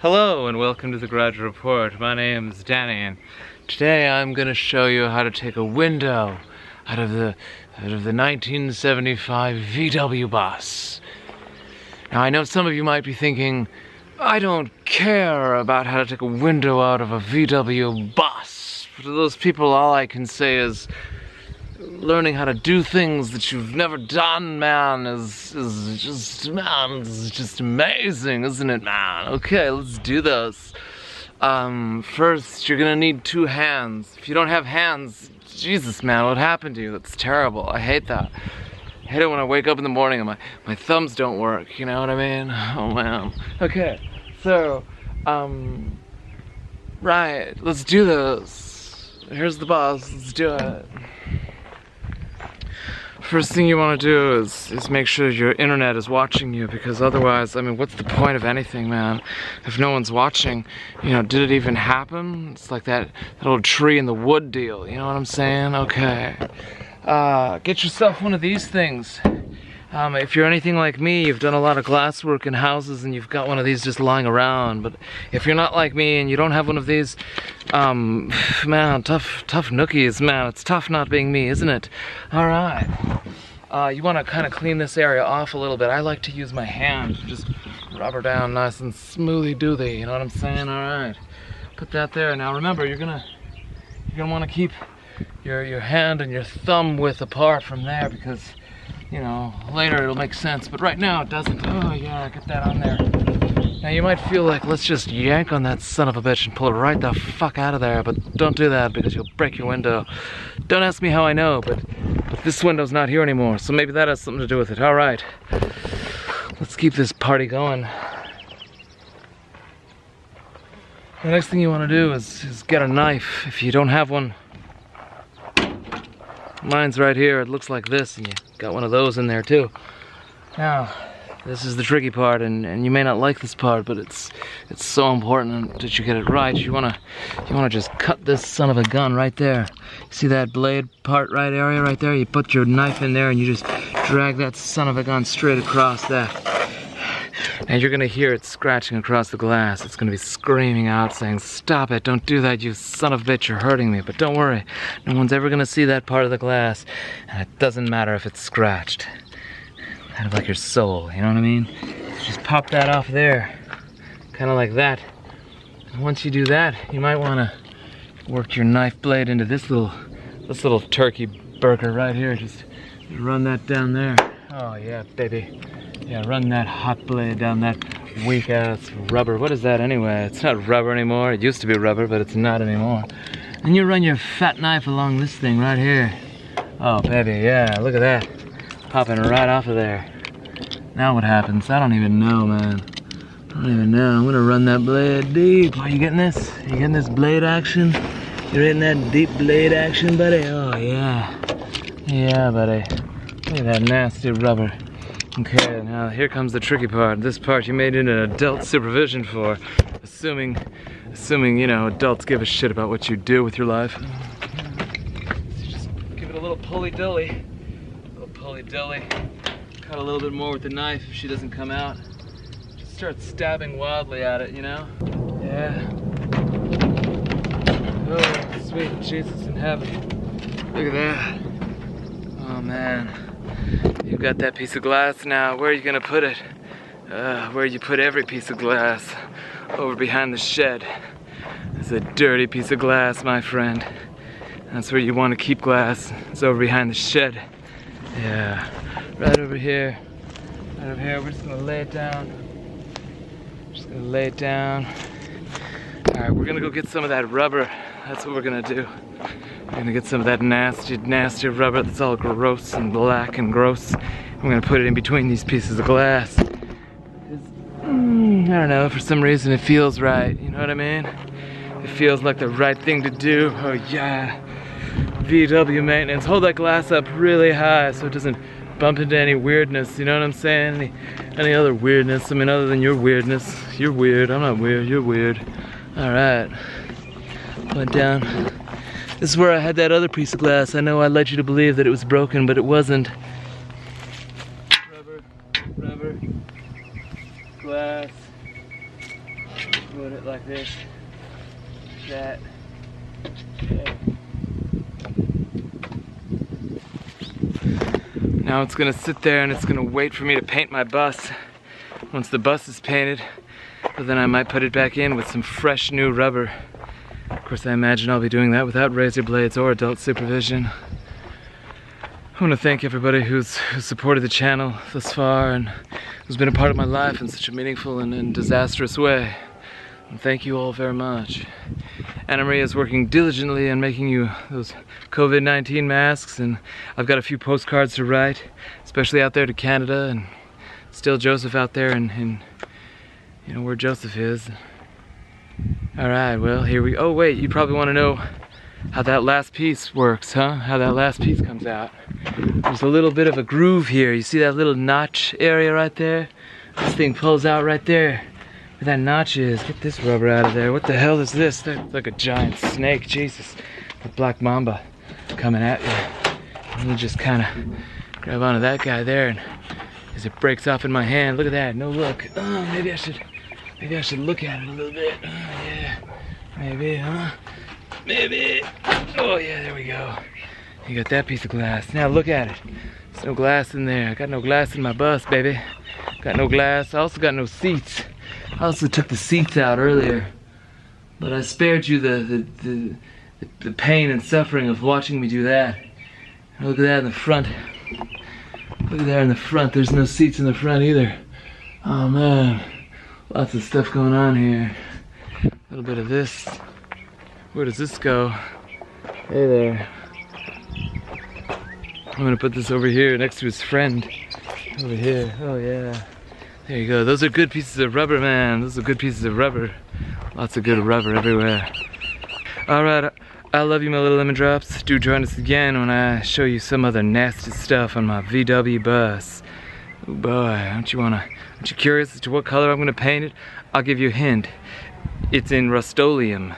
Hello and welcome to the Graduate Report. My name is Danny and today I'm going to show you how to take a window out of the 1975 VW bus. Now I know some of you might be thinking, I don't care about how to take a window out of a VW bus. For those people, all I can say is learning how to do things that you've never done, man, is just amazing, isn't it, man? Okay, let's do this. First, you're gonna need 2 hands. If you don't have hands, Jesus, man, what happened to you? That's terrible. I hate that. I hate it when I wake up in the morning and my thumbs don't work, you know what I mean? Oh, man. Okay, so, right, let's do this. Here's the bus, let's do it. First thing you want to do is make sure your internet is watching you, because otherwise, I mean, what's the point of anything, man? If no one's watching, you know, did it even happen? It's like that old tree in the wood deal, you know what I'm saying? Okay. Get yourself one of these things. If you're anything like me, you've done a lot of glass work in houses and you've got one of these just lying around. But if you're not like me and you don't have one of these, man, tough nookies, man. It's tough not being me, isn't it? All right. You want to kind of clean this area off a little bit. I like to use my hand, just rub her down nice and smoothly doothy. You know what I'm saying? All right. Put that there. Now remember, you're gonna want to keep your hand and your thumb width apart from there, because, you know, later it'll make sense, but right now it doesn't. Oh yeah, get that on there. Now you might feel like, let's just yank on that son of a bitch and pull it right the fuck out of there, but don't do that because you'll break your window. Don't ask me how I know, but this window's not here anymore, so maybe that has something to do with it. All right, let's keep this party going. The next thing you want to do is get a knife. If you don't have one, mine's right here. It looks like this, and you got one of those in there too. Now, this is the tricky part, and you may not like this part, but it's so important that you get it right. You wanna just cut this son of a gun right there. See that blade part area right there? You put your knife in there and you just drag that son of a gun straight across that. And you're gonna hear it scratching across the glass. It's gonna be screaming out saying, "Stop it, don't do that, you son of a bitch, you're hurting me." But don't worry, no one's ever gonna see that part of the glass, and it doesn't matter if it's scratched. Kind of like your soul, you know what I mean? So just pop that off there, kind of like that. And once you do that, you might wanna work your knife blade into this little turkey burger right here. Just run that down there. Oh yeah, baby. Yeah, run that hot blade down that weak ass rubber. What is that anyway? It's not rubber anymore. It used to be rubber, but it's not anymore. And you run your fat knife along this thing right here. Oh baby, yeah, look at that. Popping right off of there. Now what happens? I don't even know, man. I don't even know. I'm gonna run that blade deep. Are you getting this? Are you getting this blade action? You're getting that deep blade action, buddy? Oh yeah. Yeah, buddy. Look at that nasty rubber. Okay, now here comes the tricky part. This part you made it an adult supervision for, assuming, you know, adults give a shit about what you do with your life. So just give it a little pulley-dilly. Cut a little bit more with the knife if she doesn't come out. Just start stabbing wildly at it, you know? Yeah. Oh, sweet Jesus in heaven. Look at that. Oh man. You've got that piece of glass now. Where are you gonna put it? Where you put every piece of glass. Over behind the shed. It's a dirty piece of glass, my friend. That's where you want to keep glass. It's over behind the shed. Yeah, right over here. Right over here. We're just gonna lay it down. Alright, we're gonna go get some of that rubber. That's what we're gonna do. We're gonna get some of that nasty rubber that's all gross and black and gross. We're gonna put it in between these pieces of glass. I don't know, for some reason it feels right, you know what I mean? It feels like the right thing to do. Oh yeah. VW maintenance. Hold that glass up really high so it doesn't bump into any weirdness, you know what I'm saying? Any other weirdness, I mean, other than your weirdness. You're weird, I'm not weird, you're weird. Alright. Went down. This is where I had that other piece of glass. I know I led you to believe that it was broken, but it wasn't. Rubber, glass, put it like this. That. Okay. Now it's gonna sit there and it's gonna wait for me to paint my bus. Once the bus is painted, but then I might put it back in with some fresh new rubber. Of course, I imagine I'll be doing that without razor blades or adult supervision. I want to thank everybody who's supported the channel thus far and who's been a part of my life in such a meaningful and disastrous way. And thank you all very much. Anna Maria is working diligently on making you those COVID-19 masks, and I've got a few postcards to write, especially out there to Canada, and still Joseph out there in you know where Joseph is. Alright, well, here we go. Oh wait, you probably want to know how that last piece works, huh? How that last piece comes out. There's a little bit of a groove here. You see that little notch area right there? This thing pulls out right there where that notch is. Get this rubber out of there. What the hell is this? That's like a giant snake. Jesus. The black mamba coming at you. And you just kind of grab onto that guy there, and as it breaks off in my hand, look at that. No look. Oh, maybe I should look at it a little bit. Oh, yeah. Maybe, huh? Maybe. Oh, yeah, there we go. You got that piece of glass. Now look at it. There's no glass in there. I got no glass in my bus, baby. Got no glass. I also got no seats. I also took the seats out earlier. But I spared you the pain and suffering of watching me do that. Look at that in the front. Look at there in the front. There's no seats in the front either. Oh, man. Lots of stuff going on here. A little bit of this. Where does this go? Hey there. I'm gonna put this over here next to his friend. Over here. Oh yeah. There you go. Those are good pieces of rubber, man. Those are good pieces of rubber. Lots of good rubber everywhere. Alright, I love you, my little lemon drops. Do join us again when I show you some other nasty stuff on my VW bus. Oh boy, aren't you curious as to what color I'm gonna paint it? I'll give you a hint. It's in Rust-Oleum.